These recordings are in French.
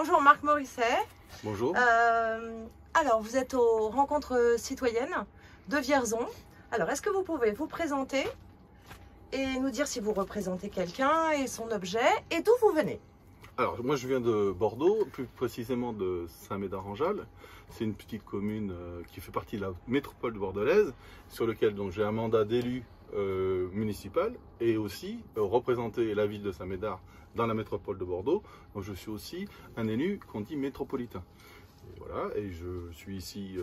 Bonjour Marc Morisset. Bonjour. Alors, vous êtes aux rencontres citoyennes de Vierzon. Alors, est-ce que vous pouvez vous présenter et nous dire si vous représentez quelqu'un et son objet et d'où vous venez? Alors, moi je viens de Bordeaux, plus précisément de Saint-Médard-en-Jalles. C'est une petite commune qui fait partie de la métropole bordelaise, sur laquelle j'ai un mandat d'élu municipal et aussi représenter la ville de Saint-Médard dans la métropole de Bordeaux. Donc je suis aussi un élu qu'on dit métropolitain. Et voilà, et je suis ici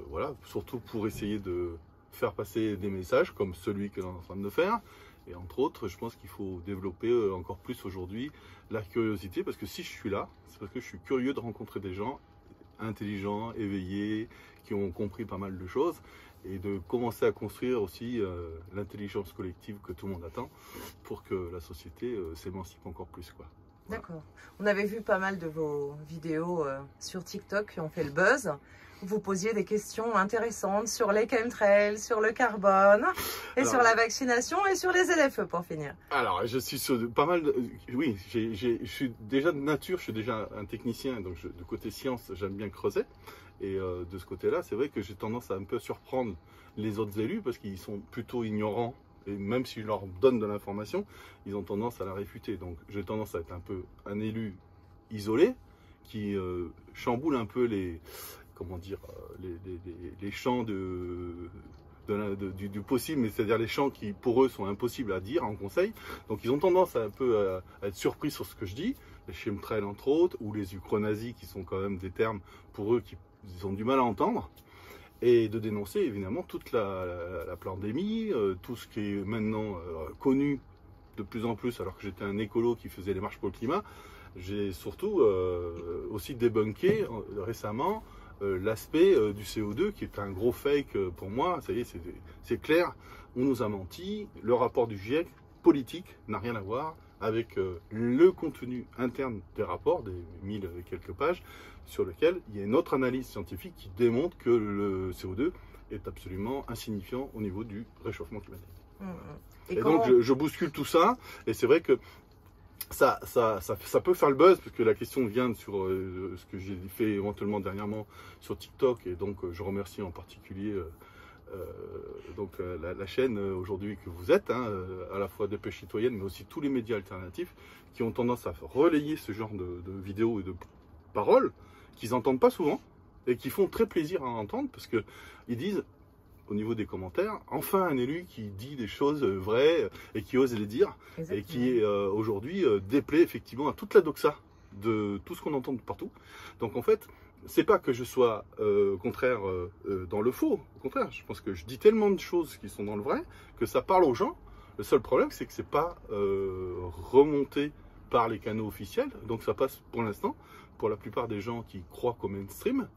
voilà, surtout pour essayer de faire passer des messages comme celui que l'on est en train de faire. Et entre autres, je pense qu'il faut développer encore plus aujourd'hui la curiosité, parce que si je suis là, c'est parce que je suis curieux de rencontrer des gens intelligents, éveillés, qui ont compris pas mal de choses, et de commencer à construire aussi l'intelligence collective que tout le monde attend pour que la société s'émancipe encore plus, quoi. Voilà. D'accord. On avait vu pas mal de vos vidéos sur TikTok qui ont fait le buzz. Vous posiez des questions intéressantes sur les chemtrails, sur le carbone, et sur la vaccination et sur les LFE pour finir. Alors, je suis sur pas mal de... Oui, je suis déjà de nature, je suis déjà un technicien, donc de côté science, j'aime bien creuser. Et de ce côté-là, c'est vrai que j'ai tendance à un peu surprendre les autres élus parce qu'ils sont plutôt ignorants. Et même si je leur donne de l'information, ils ont tendance à la réfuter. Donc j'ai tendance à être un peu un élu isolé qui chamboule un peu les... comment dire, les champs du possible, mais c'est-à-dire les champs qui pour eux sont impossibles à dire en conseil. Donc ils ont tendance à un peu à être surpris sur ce que je dis, les chemtrails entre autres, ou les ukronazis qui sont quand même des termes pour eux qu'ils ont du mal à entendre, et de dénoncer évidemment toute la pandémie, tout ce qui est maintenant connu de plus en plus, alors que j'étais un écolo qui faisait les marches pour le climat. J'ai surtout aussi débunké récemment l'aspect du CO2 qui est un gros fake pour moi. Ça y est, c'est clair, on nous a menti. Le rapport du GIEC politique n'a rien à voir avec le contenu interne des rapports, des 1000 et quelques pages, sur lequel il y a une autre analyse scientifique qui démontre que le CO2 est absolument insignifiant au niveau du réchauffement climatique. Et donc je bouscule tout ça, et c'est vrai que ça peut faire le buzz, parce que la question vient sur ce que j'ai fait éventuellement dernièrement sur TikTok, et donc je remercie en particulier la chaîne aujourd'hui que vous êtes, hein, à la fois Dépêche Citoyenne, mais aussi tous les médias alternatifs qui ont tendance à relayer ce genre de vidéos et de paroles qu'ils n'entendent pas souvent et qui font très plaisir à entendre, parce qu'ils disent au niveau des commentaires, enfin un élu qui dit des choses vraies et qui ose les dire. Exactement. Et qui aujourd'hui déplaît effectivement à toute la doxa de tout ce qu'on entend de partout. Donc en fait, c'est pas que je sois contraire dans le faux, au contraire, je pense que je dis tellement de choses qui sont dans le vrai que ça parle aux gens. Le seul problème, c'est que c'est pas remonté par les canaux officiels, donc ça passe pour l'instant pour la plupart des gens qui croient qu'au mainstream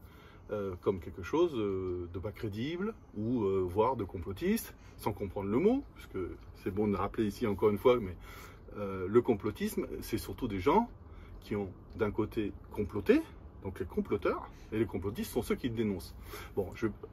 comme quelque chose de pas crédible ou voire de complotiste, sans comprendre le mot, parce que c'est bon de rappeler ici encore une fois, mais le complotisme, c'est surtout des gens qui ont d'un côté comploté, donc les comploteurs, et les complotistes sont ceux qui le dénoncent. Bon,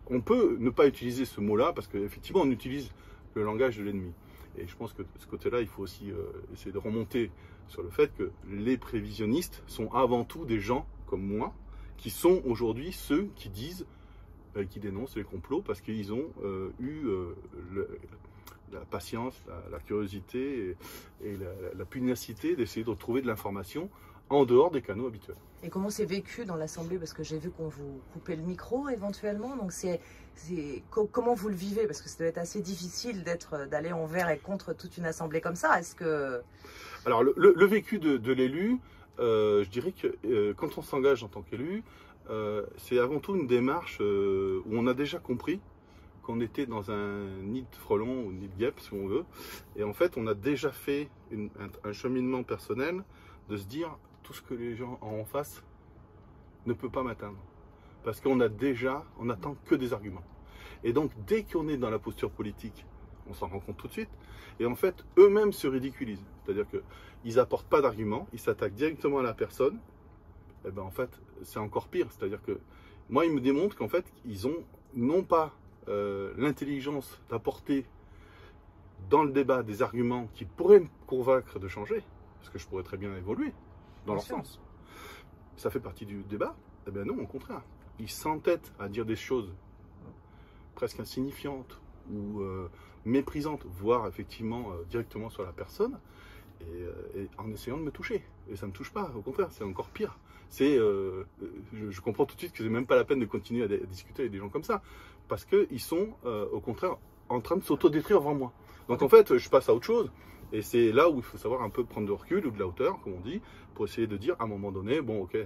on peut ne pas utiliser ce mot-là, parce qu'effectivement on utilise le langage de l'ennemi. Et je pense que de ce côté-là, il faut aussi essayer de remonter sur le fait que les prévisionnistes sont avant tout des gens comme moi, qui sont aujourd'hui ceux qui disent, qui dénoncent les complots, parce qu'ils ont eu la patience, la curiosité et la pugnacité d'essayer de retrouver de l'information en dehors des canaux habituels. Et comment c'est vécu dans l'Assemblée? Parce que j'ai vu qu'on vous coupait le micro éventuellement, donc comment vous le vivez? Parce que ça doit être assez difficile d'aller envers et contre toute une Assemblée comme ça. Est-ce que... Alors le vécu de l'élu, je dirais que quand on s'engage en tant qu'élu, c'est avant tout une démarche où on a déjà compris qu'on était dans un nid de frelons ou nid de guêpes, si on veut. Et en fait, on a déjà fait un cheminement personnel de se dire tout ce que les gens en face ne peut pas m'atteindre. Parce qu'on n'attend que des arguments. Et donc, dès qu'on est dans la posture politique, on s'en rend compte tout de suite. Et en fait, eux-mêmes se ridiculisent. C'est-à-dire qu'ils n'apportent pas d'arguments, ils s'attaquent directement à la personne. Et ben en fait, c'est encore pire. C'est-à-dire que moi, ils me démontrent qu'en fait, ils ont non pas l'intelligence d'apporter dans le débat des arguments qui pourraient me convaincre de changer, parce que je pourrais très bien évoluer dans leur sens. ça fait partie du débat? Eh bien non, au contraire. Ils s'entêtent à dire des choses presque insignifiantes ou méprisantes, voire effectivement directement sur la personne, et en essayant de me toucher. Et ça ne me touche pas, au contraire, c'est encore pire. Je comprends tout de suite que c'est même pas la peine de continuer à discuter avec des gens comme ça, parce qu'ils sont au contraire en train de s'autodétruire devant moi. Donc en fait, je passe à autre chose, et c'est là où il faut savoir un peu prendre de recul ou de la hauteur, comme on dit, pour essayer de dire à un moment donné, bon ok,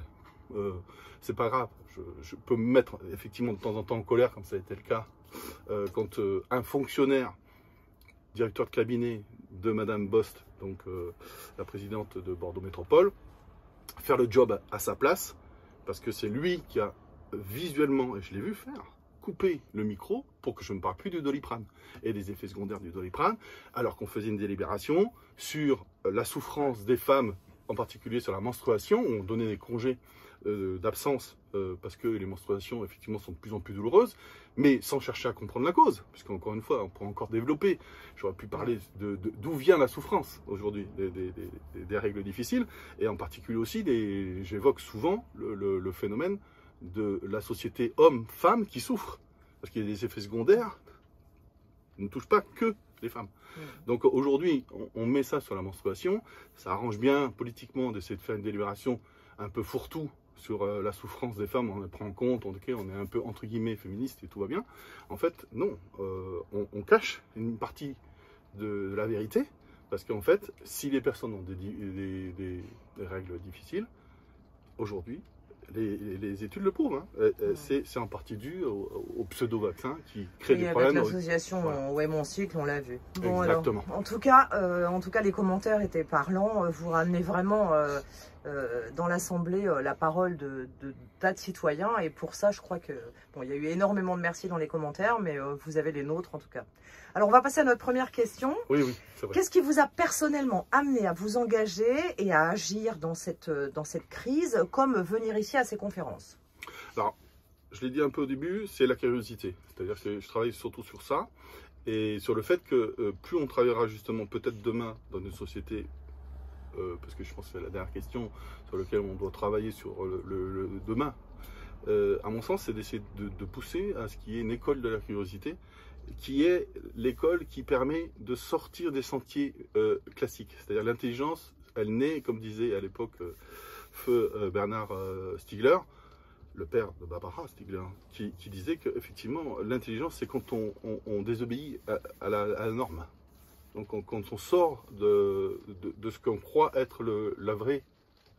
c'est pas grave, je peux me mettre effectivement de temps en temps en colère, comme ça a été le cas, quand un fonctionnaire, directeur de cabinet de Madame Bost, donc la présidente de Bordeaux Métropole, faire le job à sa place, parce que c'est lui qui a visuellement, et je l'ai vu faire, coupé le micro pour que je ne parle plus du Doliprane et des effets secondaires du Doliprane, alors qu'on faisait une délibération sur la souffrance des femmes, en particulier sur la menstruation, où on donnait des congés d'absence parce que les menstruations effectivement sont de plus en plus douloureuses, mais sans chercher à comprendre la cause, puisqu'encore une fois on pourrait encore développer. J'aurais pu parler d'où vient la souffrance aujourd'hui, des règles difficiles, et en particulier aussi, j'évoque souvent le phénomène de la société homme-femme qui souffre, parce qu'il y a des effets secondaires qui ne touchent pas que les femmes. Donc aujourd'hui, on met ça sur la menstruation, ça arrange bien politiquement d'essayer de faire une délibération un peu fourre-tout sur la souffrance des femmes, on prend en compte, on est un peu entre guillemets féministe et tout va bien. En fait, non, on cache une partie de la vérité, parce qu'en fait, si les personnes ont des règles difficiles, aujourd'hui, les études le prouvent, hein. C'est en partie dû au pseudo-vaccin qui crée des problèmes. Avec l'association Ouais Mon Cycle, on l'a vu. Bon, exactement. Alors, en tout cas, les commentaires étaient parlants. Vous ramenez vraiment dans l'Assemblée la parole de tas de citoyens. Et pour ça, je crois que bon, il y a eu énormément de merci dans les commentaires, mais vous avez les nôtres en tout cas. Alors, on va passer à notre première question. Oui, c'est vrai. Qu'est-ce qui vous a personnellement amené à vous engager et à agir dans cette crise, comme venir ici à ces conférences? Alors, je l'ai dit un peu au début, c'est la curiosité. C'est-à-dire que je travaille surtout sur ça et sur le fait que plus on travaillera justement peut-être demain dans une société, parce que je pense que c'est la dernière question sur laquelle on doit travailler sur le demain, à mon sens, c'est d'essayer de pousser à ce qu'il y ait une école de la curiosité, qui est l'école qui permet de sortir des sentiers classiques. C'est-à-dire l'intelligence, elle naît, comme disait à l'époque feu Bernard Stiegler, le père de Barbara Stiegler, qui disait qu'effectivement, l'intelligence, c'est quand on désobéit à la norme. Donc quand on sort de ce qu'on croit être la vraie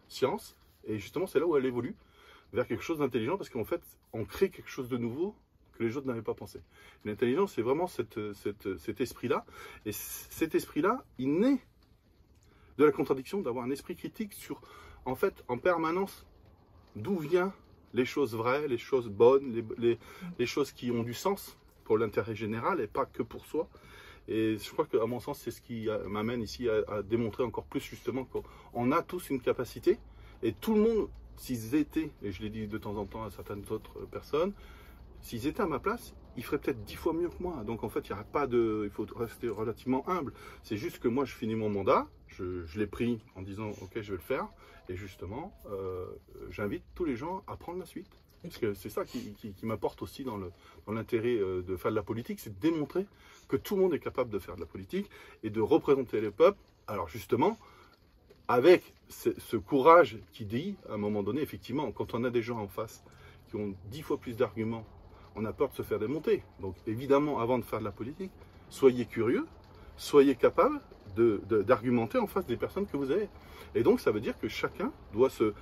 science, et justement c'est là où elle évolue, vers quelque chose d'intelligent, parce qu'en fait, on crée quelque chose de nouveau que les autres n'avaient pas pensé. L'intelligence, c'est vraiment cet esprit-là, et cet esprit-là, il naît de la contradiction d'avoir un esprit critique sur, en fait, en permanence, d'où viennent les choses vraies, les choses bonnes, les choses qui ont du sens pour l'intérêt général et pas que pour soi. Et je crois qu'à mon sens, c'est ce qui m'amène ici à démontrer encore plus justement qu'on a tous une capacité, et tout le monde, s'ils étaient, et je l'ai dit de temps en temps à certaines autres personnes, s'ils étaient à ma place, ils feraient peut-être 10 fois mieux que moi. Donc en fait, il faut rester relativement humble. C'est juste que moi, je finis mon mandat, je l'ai pris en disant ok, je vais le faire, et justement, j'invite tous les gens à prendre la suite. Parce que c'est ça qui m'apporte aussi dans l'intérêt de faire de la politique, c'est de démontrer que tout le monde est capable de faire de la politique et de représenter le peuple. Alors justement, avec ce courage qui dit, à un moment donné, effectivement, quand on a des gens en face qui ont 10 fois plus d'arguments, on a peur de se faire démonter. Donc évidemment, avant de faire de la politique, soyez curieux, soyez capable d'argumenter en face des personnes que vous avez. Et donc ça veut dire que chacun doit se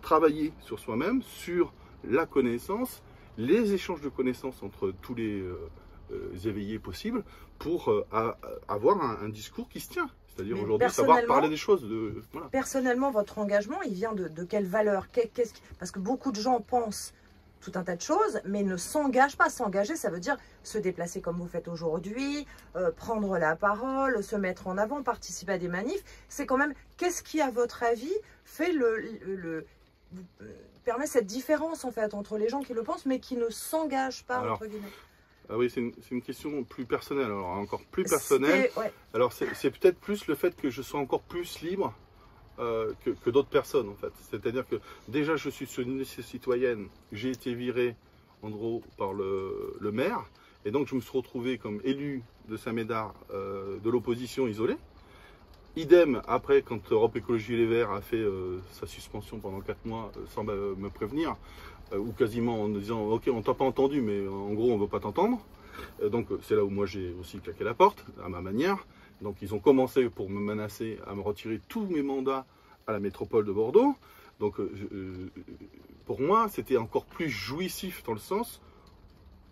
travailler sur soi-même, sur la connaissance, les échanges de connaissances entre tous les éveillés possibles pour avoir un discours qui se tient. C'est-à-dire aujourd'hui savoir parler des choses. Voilà. Personnellement, votre engagement, il vient de quelle valeur? Parce que beaucoup de gens pensent tout un tas de choses, mais ne s'engagent pas. S'engager, ça veut dire se déplacer comme vous faites aujourd'hui, prendre la parole, se mettre en avant, participer à des manifs. C'est quand même, qu'est-ce qui, à votre avis, fait permet cette différence en fait entre les gens qui le pensent mais qui ne s'engagent pas, entre guillemets? Ah oui, c'est une question plus personnelle, alors encore plus personnelle. Ouais. Alors c'est peut-être plus le fait que je sois encore plus libre que d'autres personnes en fait. C'est-à-dire que déjà je suis sur une initiative citoyenne, j'ai été viré en gros par le maire, et donc je me suis retrouvé comme élu de Saint-Médard de l'opposition isolée. Idem après quand Europe Écologie Les Verts a fait sa suspension pendant 4 mois sans me prévenir, ou quasiment en disant ok on t'a pas entendu mais en gros on veut pas t'entendre. Donc c'est là où moi j'ai aussi claqué la porte à ma manière. Donc ils ont commencé pour me menacer à me retirer tous mes mandats à la métropole de Bordeaux. Donc pour moi c'était encore plus jouissif dans le sens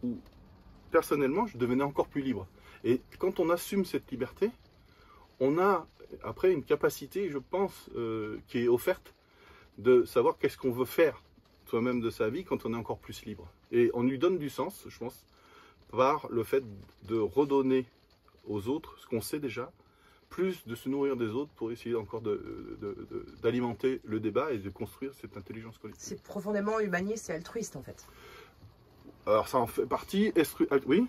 où personnellement je devenais encore plus libre. Et quand on assume cette liberté, on a après une capacité, je pense, qui est offerte de savoir qu'est-ce qu'on veut faire soi-même de sa vie quand on est encore plus libre. Et on lui donne du sens, je pense, par le fait de redonner aux autres ce qu'on sait déjà, plus de se nourrir des autres pour essayer encore d'alimenter le débat et de construire cette intelligence collective. C'est profondément humaniste et altruiste en fait. Alors ça en fait partie. Oui,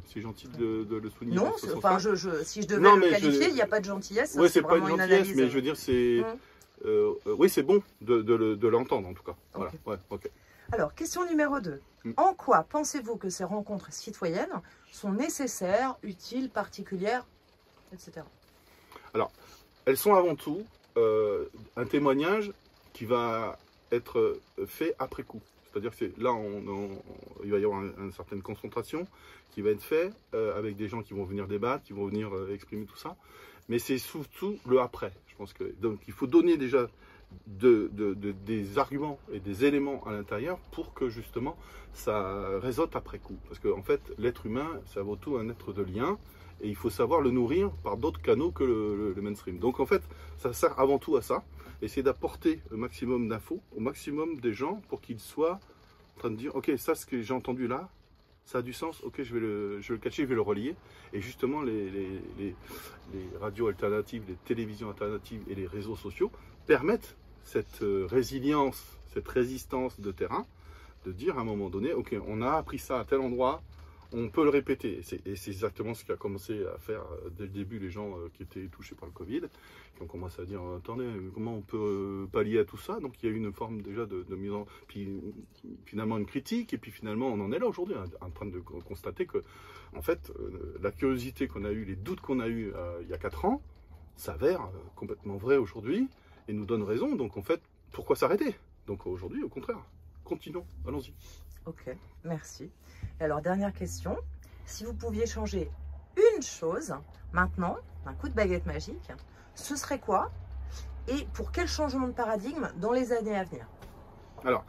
c'est gentil de le souligner. Non, enfin, si je devais le qualifier, il n'y a pas de gentillesse. Oui, c'est pas une gentillesse, mais je veux dire, c'est. Oui, c'est bon de l'entendre en tout cas. Voilà. Okay. Ouais, okay. Alors, question numéro 2. En quoi pensez-vous que ces rencontres citoyennes sont nécessaires, utiles, particulières, etc. Alors, elles sont avant tout un témoignage qui va être fait après coup. C'est-à-dire que là, il va y avoir une certaine concentration qui va être faite avec des gens qui vont venir débattre, qui vont venir exprimer tout ça. Mais c'est surtout le après. Je pense que donc il faut donner déjà des arguments et des éléments à l'intérieur pour que justement ça résonne après coup. Parce qu'en fait, l'être humain, c'est avant tout un être de lien. Et il faut savoir le nourrir par d'autres canaux que le mainstream. Donc en fait, ça sert avant tout à ça. Essayer d'apporter le maximum d'infos au maximum des gens pour qu'ils soient en train de dire ok, ça ce que j'ai entendu là, ça a du sens, ok, je vais le catcher, je vais le relier. Et justement les radios alternatives, les télévisions alternatives et les réseaux sociaux permettent cette résilience, cette résistance de terrain, de dire à un moment donné, ok, on a appris ça à tel endroit, on peut le répéter. Et c'est exactement ce qu'a commencé à faire dès le début les gens qui étaient touchés par le Covid, qui ont commencé à dire attendez, comment on peut pallier à tout ça. Donc il y a eu une forme déjà de mise en. Puis finalement une critique, et puis finalement on en est là aujourd'hui, en train de constater que, en fait, la curiosité qu'on a eue, les doutes qu'on a eus il y a 4 ans, s'avère complètement vrai aujourd'hui et nous donne raison. Donc en fait, pourquoi s'arrêter? Donc aujourd'hui, au contraire, continuons, allons-y. Ok, merci. Et alors, dernière question. Si vous pouviez changer une chose, maintenant, un coup de baguette magique, ce serait quoi? Et pour quel changement de paradigme dans les années à venir? Alors,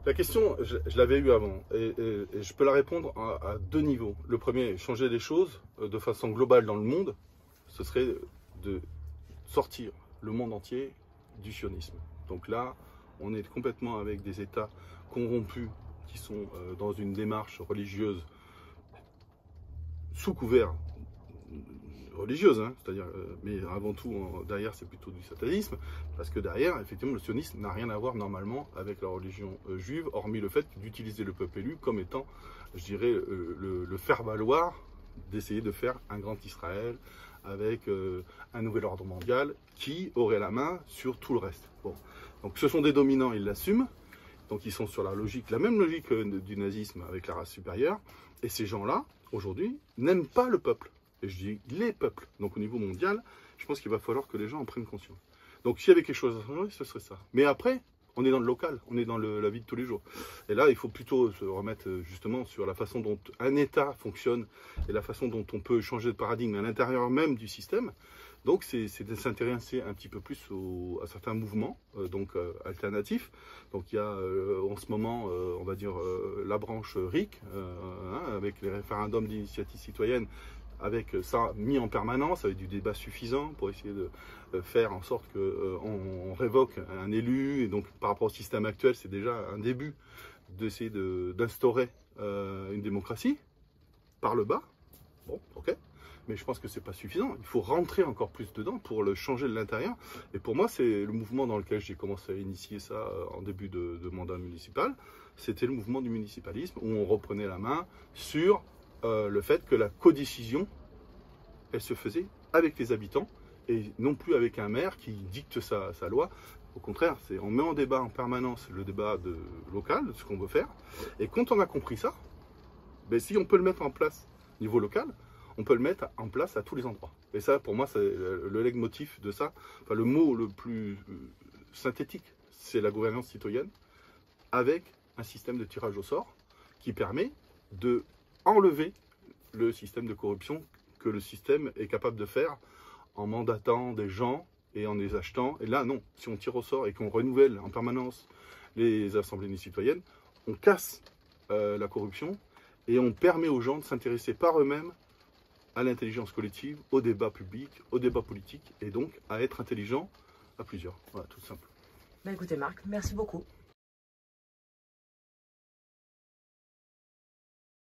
la question, je l'avais eue avant, et je peux la répondre à 2 niveaux. Le premier, changer les choses de façon globale dans le monde, ce serait de sortir le monde entier du sionisme. Donc là, on est complètement avec des États corrompus qui sont dans une démarche religieuse sous couvert religieuse, hein, c'est-à-dire, mais avant tout derrière c'est plutôt du satanisme, parce que derrière effectivement le sionisme n'a rien à voir normalement avec la religion juive, hormis le fait d'utiliser le peuple élu comme étant, je dirais, le faire valoir, d'essayer de faire un grand Israël avec un nouvel ordre mondial qui aurait la main sur tout le reste. Bon. Donc ce sont des dominants, ils l'assument. Donc ils sont sur la logique, la même logique du nazisme avec la race supérieure. Et ces gens-là, aujourd'hui, n'aiment pas le peuple. Et je dis les peuples. Donc au niveau mondial, je pense qu'il va falloir que les gens en prennent conscience. Donc s'il y avait quelque chose à changer, ce serait ça. Mais après, on est dans le local, on est dans la vie de tous les jours. Et là, il faut plutôt se remettre justement sur la façon dont un État fonctionne et la façon dont on peut changer de paradigme à l'intérieur même du système. Donc c'est de s'intéresser un petit peu plus à certains mouvements alternatifs. Donc il y a en ce moment, on va dire, la branche RIC, avec les référendums d'initiative citoyenne, avec ça mis en permanence, avec du débat suffisant pour essayer de faire en sorte qu'on révoque un élu. Et donc par rapport au système actuel, c'est déjà un début d'essayer d'instaurer une démocratie par le bas. Bon, ok. Mais je pense que c'est pas suffisant. Il faut rentrer encore plus dedans pour le changer de l'intérieur. Et pour moi, c'est le mouvement dans lequel j'ai commencé à initier ça en début de mandat municipal. C'était le mouvement du municipalisme où on reprenait la main sur le fait que la codécision, elle se faisait avec les habitants et non plus avec un maire qui dicte sa loi. Au contraire, on met en débat en permanence le débat local, de ce qu'on veut faire. Et quand on a compris ça, ben, si on peut le mettre en place au niveau local, on peut le mettre en place à tous les endroits. Et ça, pour moi, c'est le leitmotiv de ça. Enfin, le mot le plus synthétique, c'est la gouvernance citoyenne, avec un système de tirage au sort qui permet de enlever le système de corruption que le système est capable de faire en mandatant des gens et en les achetant. Et là, non, si on tire au sort et qu'on renouvelle en permanence les assemblées citoyennes, on casse la corruption et on permet aux gens de s'intéresser par eux-mêmes à l'intelligence collective, au débat public, au débat politique, et donc à être intelligent à plusieurs. Voilà, tout simple. Bah écoutez Marc, merci beaucoup.